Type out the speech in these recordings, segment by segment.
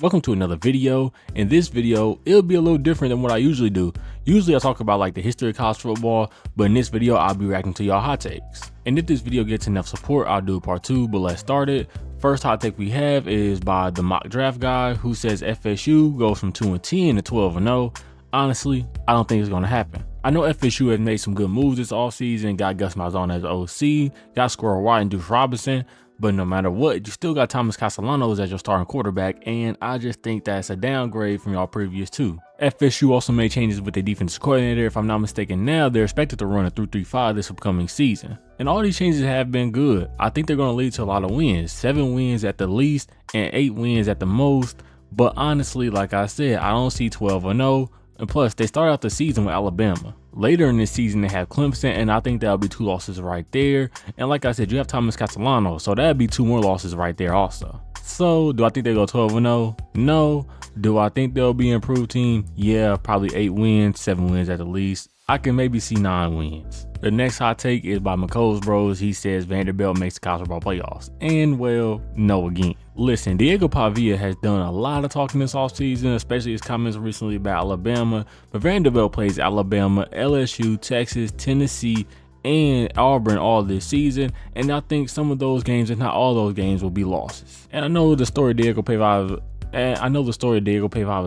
Welcome to another video. In this video, it'll be a little different than what I usually do. Usually I talk about like the history of college football, but in this video, I'll be reacting to y'all hot takes. And if this video gets enough support, I'll do part 2, but let's start it. First hot take we have is by the mock draft guy who says FSU goes from 2-10 to 12-0. Honestly, I don't think it's gonna happen. I know FSU has made some good moves this offseason, got Gus Malzahn as OC, got Squirrel White and Deuce Robinson, but no matter what, you still got Thomas Castellanos as your starting quarterback, and I just think that's a downgrade from y'all previous two. FSU also made changes with their defensive coordinator. If I'm not mistaken now, they're expected to run a 3-3-5 this upcoming season. And all these changes have been good. I think they're going to lead to a lot of wins, 7 wins at the least and 8 wins at the most. But honestly, like I said, I don't see 12-0. And plus, they start out the season with Alabama. Later in this season, they have Clemson, and I think that'll be 2 losses right there. And like I said, you have Thomas Castellanos, so that'd be 2 more losses right there also. So, do I think they go 12-0? No. Do I think they'll be an improved team? Yeah, probably 8 wins, 7 wins at the least. I can maybe see 9 wins. The next hot take is by McColl's Bros. He says Vanderbilt makes the college football playoffs. And well, no again. Listen, Diego Pavia has done a lot of talking this offseason, especially his comments recently about Alabama. But Vanderbilt plays Alabama, LSU, Texas, Tennessee, and Auburn all this season, and I think some of those games, if not all those games, will be losses. And I know the story of Diego Pavia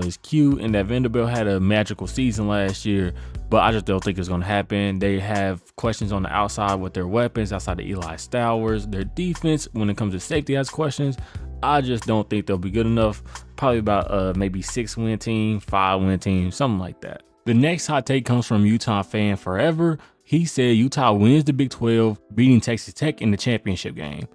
is cute, and that Vanderbilt had a magical season last year, but I just don't think it's going to happen. They have questions on the outside with their weapons, outside of Eli Stowers. Their defense, when it comes to safety, has questions. I just don't think they'll be good enough. Probably about maybe 6-win team, 5-win team, something like that. The next hot take comes from Utah fan Forever. He said Utah wins the Big 12, beating Texas Tech in the championship game.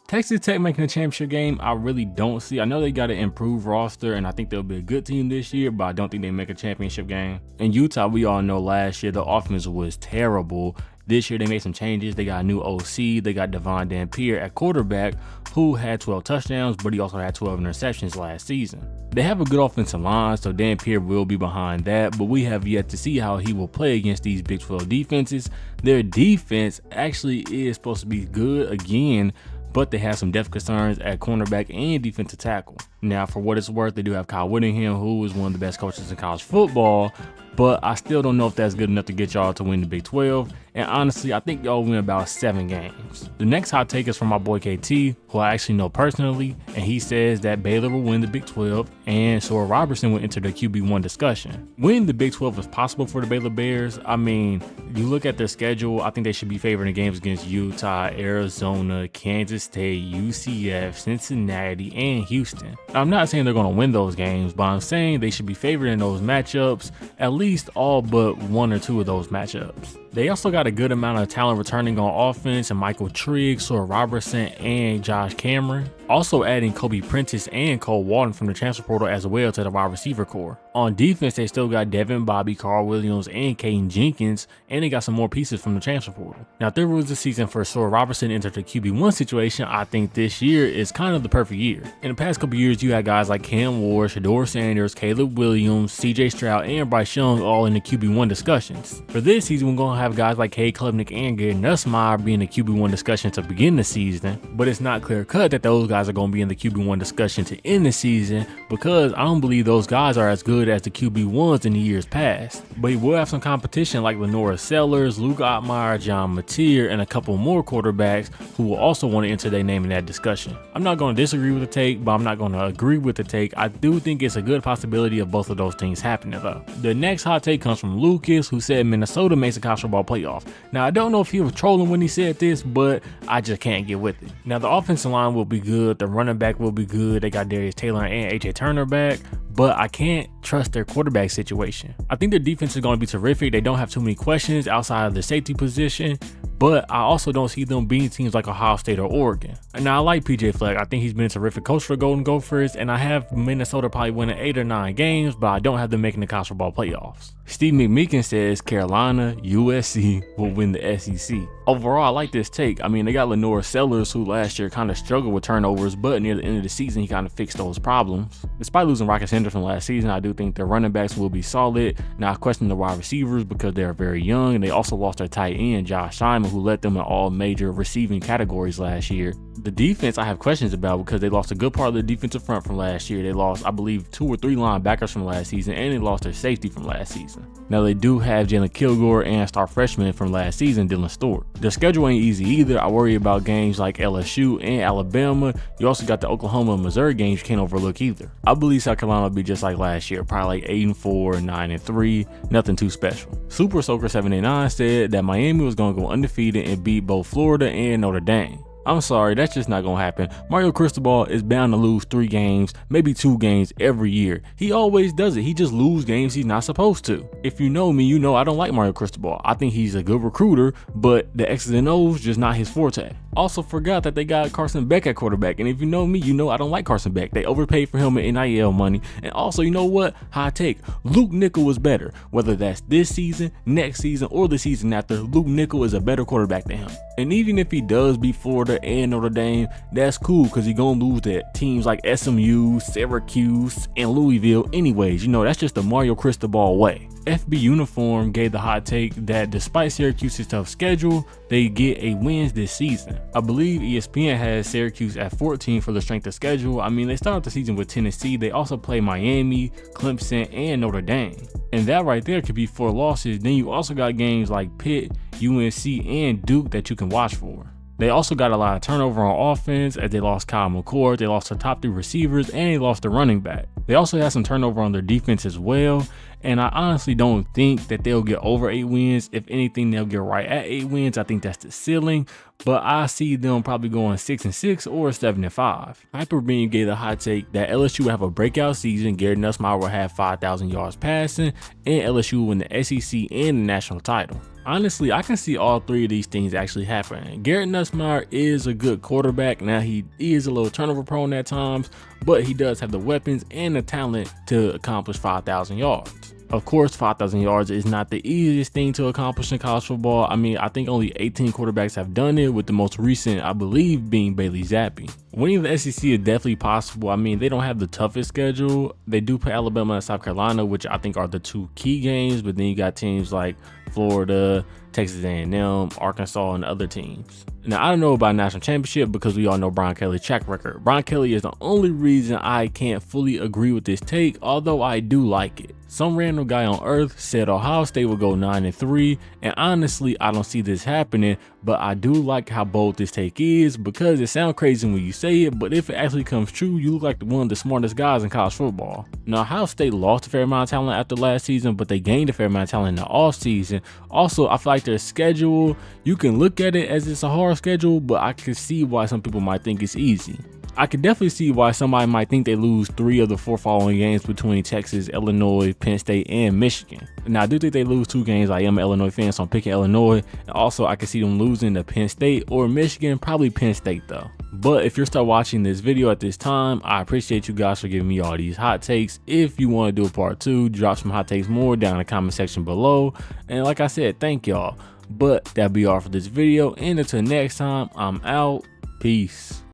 Texas Tech making the championship game, I really don't see. I know they got an improved roster, and I think they'll be a good team this year, but I don't think they make a championship game. In Utah, we all know last year the offense was terrible. This year they made some changes. They got a new OC. They got Devon Dampier at quarterback, who had 12 touchdowns, but he also had 12 interceptions last season. They have a good offensive line, so Dampier will be behind that, but we have yet to see how he will play against these Big 12 defenses. Their defense actually is supposed to be good again, but they have some depth concerns at cornerback and defensive tackle. Now, for what it's worth, they do have Kyle Whittingham, who is one of the best coaches in college football, but I still don't know if that's good enough to get y'all to win the Big 12. And honestly, I think y'all win about 7 games. The next hot take is from my boy KT, who I actually know personally, and he says that Baylor will win the Big 12 and Sora Robertson will enter the QB1 discussion. Winning the Big 12 is possible for the Baylor Bears. I mean, you look at their schedule, I think they should be favored in games against Utah, Arizona, Kansas State, UCF, Cincinnati, and Houston. I'm not saying they're going to win those games, but I'm saying they should be favored in those matchups, at least all but 1 or 2 of those matchups. They also got a good amount of talent returning on offense, and Michael Trigg, Sora Robertson, and Josh Cameron. Also adding Kobe Prentice and Cole Walton from the transfer portal as well to the wide receiver core. On defense, they still got Devin Bobby, Carl Williams, and Caden Jenkins, and they got some more pieces from the transfer portal. Now, if there was a season for Sora Robertson to enter the QB1 situation, I think this year is kind of the perfect year. In the past couple years, you had guys like Cam Ward, Shedeur Sanders, Caleb Williams, CJ Stroud, and Bryce Young all in the QB1 discussions. For this season, we're going to have guys like Cade Klubnik and Garrett Nussmeier be in the QB1 discussion to begin the season, but it's not clear cut that those guys are going to be in the QB1 discussion to end the season, because I don't believe those guys are as good as the QB1s in the years past. But he will have some competition like Lenora Sellers, Luke Ottmeyer, John Mateer, and a couple more quarterbacks who will also want to enter their name in that discussion. I'm not going to disagree with the take, but I'm not going to agree with the take. I do think it's a good possibility of both of those things happening though. The next hot take comes from Lucas, who said Minnesota makes a college football playoff. Now, I don't know if he was trolling when he said this, but I just can't get with it. Now, the offensive line will be good. The running back will be good. They got Darius Taylor and AJ Turner back, but I can't trust their quarterback situation. I think their defense is going to be terrific. They don't have too many questions outside of the safety position, but I also don't see them beating teams like Ohio State or Oregon. And now I like PJ Fleck. I think he's been a terrific coach for the Golden Gophers, and I have Minnesota probably winning 8 or 9 games, but I don't have them making the college football playoffs. Steve McMeekin says Carolina, USC will win the SEC. Overall, I like this take. I mean, they got Lenora Sellers, who last year kind of struggled with turnovers, but near the end of the season, he kind of fixed those problems. Despite losing Rocket Henderson last season, I do think their running backs will be solid. Now, I question the wide receivers because they're very young, and they also lost their tight end, Josh Simon, who led them in all major receiving categories last year. The defense I have questions about because they lost a good part of the defensive front from last year. They lost, I believe, 2 or 3 linebackers from last season, and they lost their safety from last season. Now they do have Jalen Kilgore and star freshman from last season, Dylan Stewart. Their schedule ain't easy either. I worry about games like LSU and Alabama. You also got the Oklahoma and Missouri games you can't overlook either. I believe South Carolina will be just like last year, probably like 8-4, 9-3, nothing too special. Super Soaker 789 said that Miami was going to go undefeated and beat both Florida and Notre Dame. I'm sorry, that's just not gonna happen. Mario Cristobal is bound to lose 3 games, maybe 2 games every year. He always does it. He just loses games he's not supposed to. If you know me, you know I don't like Mario Cristobal. I think he's a good recruiter, but the X's and O's just not his forte. Also forgot that they got Carson Beck at quarterback, and if you know me, you know I don't like Carson Beck. They overpaid for him in NIL money, and also, you know what? Hot take, Luke Nickel was better. Whether that's this season, next season, or the season after, Luke Nickel is a better quarterback than him. And even if he does beat Florida and Notre Dame, that's cool because he's gonna lose to teams like SMU, Syracuse, and Louisville anyways. You know, that's just the Mario Cristobal way. FB Uniform gave the hot take that despite Syracuse's tough schedule, they get a wins this season. I believe ESPN has Syracuse at 14 for the strength of schedule. I mean, they started the season with Tennessee. They also play Miami, Clemson, and Notre Dame. And that right there could be 4 losses. Then you also got games like Pitt, UNC, and Duke that you can watch for. They also got a lot of turnover on offense as they lost Kyle McCord, they lost their top 3 receivers, and they lost the running back. They also had some turnover on their defense as well, and I honestly don't think that they'll get over 8 wins. If anything, they'll get right at 8 wins. I think that's the ceiling, but I see them probably going 6-6 or 7-5. Hyperbeam gave the hot take that LSU will have a breakout season. Garrett Nussmeier will have 5,000 yards passing, and LSU will win the SEC and the national title. Honestly, I can see all 3 of these things actually happening. Garrett Nussmeier is a good quarterback. Now, he is a little turnover prone at times, but he does have the weapons and the talent to accomplish 5,000 yards. Of course, 5,000 yards is not the easiest thing to accomplish in college football. I mean, I think only 18 quarterbacks have done it, with the most recent, I believe, being Bailey Zappi. Winning the SEC is definitely possible. I mean, they don't have the toughest schedule. They do play Alabama and South Carolina, which I think are the 2 key games, but then you got teams like Florida, Texas A&M, Arkansas, and other teams. Now, I don't know about national championship because we all know Brian Kelly's track record. Brian Kelly is the only reason I can't fully agree with this take, although I do like it. Some random guy on earth said Ohio State will go 9-3, and honestly, I don't see this happening, but I do like how bold this take is because it sounds crazy when you say it, but if it actually comes true, you look like one of the smartest guys in college football. Now, Ohio State lost a fair amount of talent after last season, but they gained a fair amount of talent in the offseason. Also, I feel like their schedule, you can look at it as it's a hard schedule, but I can see why some people might think it's easy. I could definitely see why somebody might think they lose 3 of the 4 following games between Texas, Illinois, Penn State, and Michigan. Now, I do think they lose 2 games. I am an Illinois fan, so I'm picking Illinois. And also, I can see them losing to Penn State or Michigan, probably Penn State though. But if you're still watching this video at this time, I appreciate you guys for giving me all these hot takes. If you want to do a part 2, drop some hot takes more down in the comment section below. And like I said, thank y'all. But that'll be all for this video. And until next time, I'm out. Peace.